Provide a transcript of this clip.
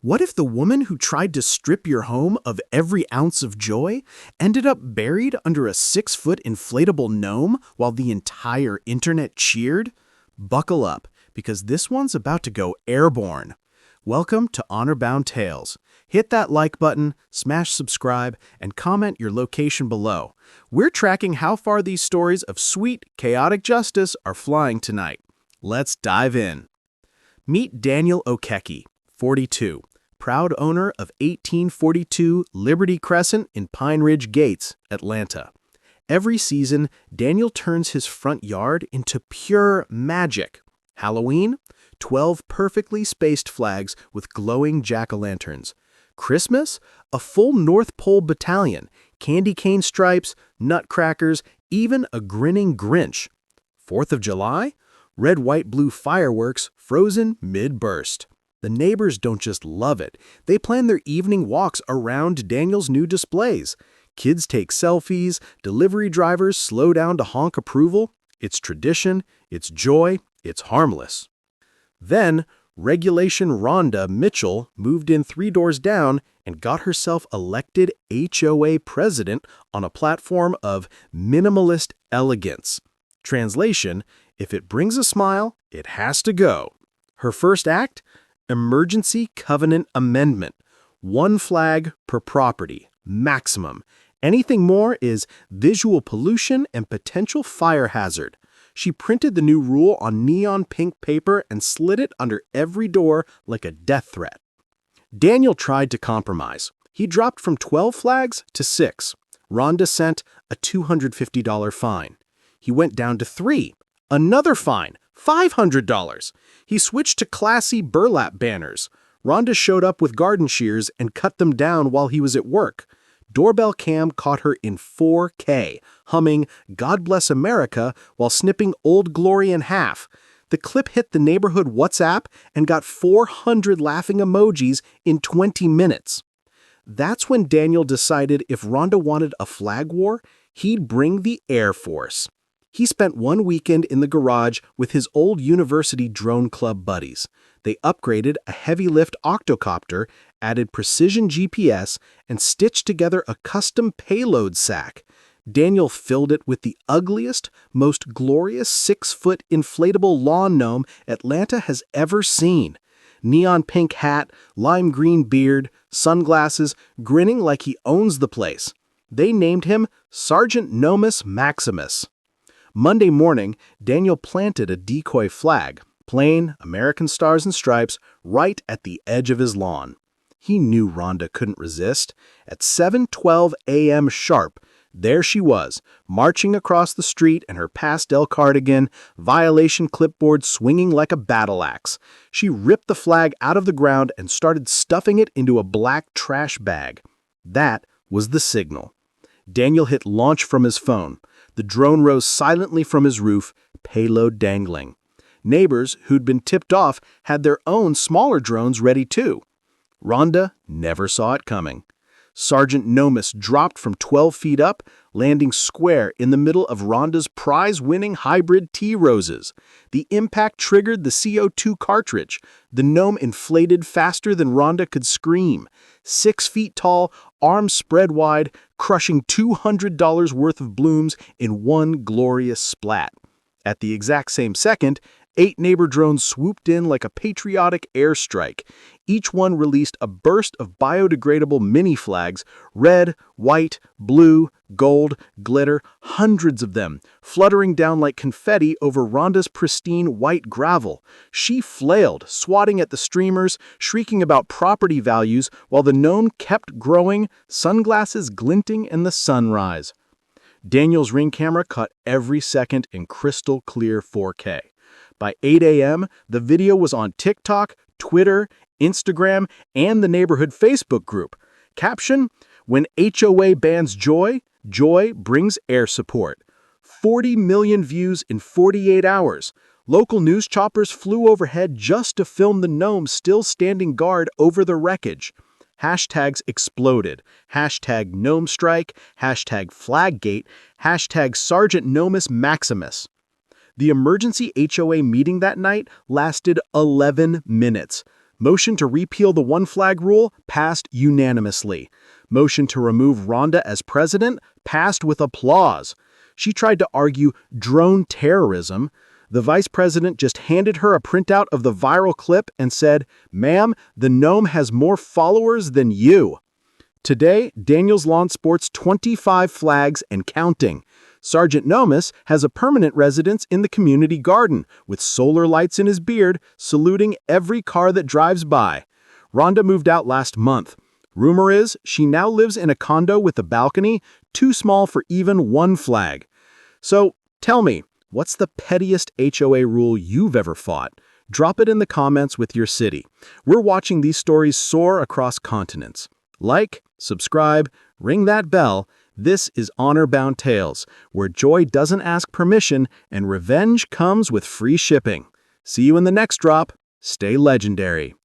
What if the woman who tried to strip your home of every ounce of joy ended up buried under a 6-foot inflatable gnome while the entire internet cheered? Buckle up, because this one's about to go airborne. Welcome to Honorbound Tales. Hit that like button, smash subscribe, and comment your location below. We're tracking how far these stories of sweet, chaotic justice are flying tonight. Let's dive in. Meet Daniel Okecki, 42. Proud owner of 1842 Liberty Crescent in Pine Ridge Gates, Atlanta. Every season, Daniel turns his front yard into pure magic. Halloween? 12 perfectly spaced flags with glowing jack-o'-lanterns. Christmas? A full North Pole battalion, candy cane stripes, nutcrackers, even a grinning Grinch. 4th of July? Red, white, blue fireworks frozen mid-burst. The neighbors don't just love it, they plan their evening walks around Daniel's new displays. Kids take selfies, delivery drivers slow down to honk approval. It's tradition, it's joy, it's harmless. Then, Regulation Rhonda Mitchell moved in 3 doors down and got herself elected HOA president on a platform of minimalist elegance. Translation, if it brings a smile, it has to go. Her first act? Emergency Covenant Amendment. 1 flag per property, maximum. Anything more is visual pollution and potential fire hazard. She printed the new rule on neon pink paper and slid it under every door like a death threat. Daniel tried to compromise. He dropped from 12 flags to 6. Rhonda sent a $250 fine. He went down to 3. Another fine, $500. He switched to classy burlap banners. Rhonda showed up with garden shears and cut them down while he was at work. Doorbell cam caught her in 4K, humming God Bless America while snipping Old Glory in half. The clip hit the neighborhood WhatsApp and got 400 laughing emojis in 20 minutes. That's when Daniel decided if Rhonda wanted a flag war, he'd bring the Air Force. He spent 1 weekend in the garage with his old university drone club buddies. They upgraded a heavy-lift octocopter, added precision GPS, and stitched together a custom payload sack. Daniel filled it with the ugliest, most glorious 6-foot inflatable lawn gnome Atlanta has ever seen. Neon pink hat, lime green beard, sunglasses, grinning like he owns the place. They named him Sergeant Nomus Maximus. Monday morning, Daniel planted a decoy flag, plain American stars and stripes, right at the edge of his lawn. He knew Rhonda couldn't resist. At 7:12 a.m. sharp, there she was, marching across the street in her pastel cardigan, violation clipboard swinging like a battle axe. She ripped the flag out of the ground and started stuffing it into a black trash bag. That was the signal. Daniel hit launch from his phone. The drone rose silently from his roof, payload dangling. Neighbors who'd been tipped off had their own smaller drones ready too. Rhonda never saw it coming. Sergeant Nomus dropped from 12 feet up, landing square in the middle of Rhonda's prize-winning hybrid T-Roses. The impact triggered the CO2 cartridge. The gnome inflated faster than Rhonda could scream. 6 feet tall, arms spread wide, crushing $200 worth of blooms in one glorious splat. At the exact same second, 8 neighbor drones swooped in like a patriotic airstrike. Each one released a burst of biodegradable mini flags, red, white, blue, gold, glitter, hundreds of them, fluttering down like confetti over Rhonda's pristine white gravel. She flailed, swatting at the streamers, shrieking about property values, while the gnome kept growing, sunglasses glinting in the sunrise. Daniel's Ring camera caught every second in crystal clear 4K. By 8 a.m., the video was on TikTok, Twitter, Instagram, and the neighborhood Facebook group. Caption, when HOA bans joy, joy brings air support. 40 million views in 48 hours. Local news choppers flew overhead just to film the gnome still standing guard over the wreckage. Hashtags exploded. Hashtag gnome strike, hashtag flaggate, hashtag Sergeant Nomus Maximus. The emergency HOA meeting that night lasted 11 minutes. Motion to repeal the one flag rule passed unanimously. Motion to remove Rhonda as president passed with applause. She tried to argue drone terrorism. The vice president just handed her a printout of the viral clip and said, "Ma'am, the gnome has more followers than you." Today, Daniel's lawn sports 25 flags and counting. Sergeant Nomus has a permanent residence in the community garden, with solar lights in his beard, saluting every car that drives by. Rhonda moved out last month. Rumor is she now lives in a condo with a balcony, too small for even one flag. So, tell me, what's the pettiest HOA rule you've ever fought? Drop it in the comments with your city. We're watching these stories soar across continents. Like, subscribe, ring that bell. This is Honorbound Tales, where joy doesn't ask permission and revenge comes with free shipping. See you in the next drop. Stay legendary.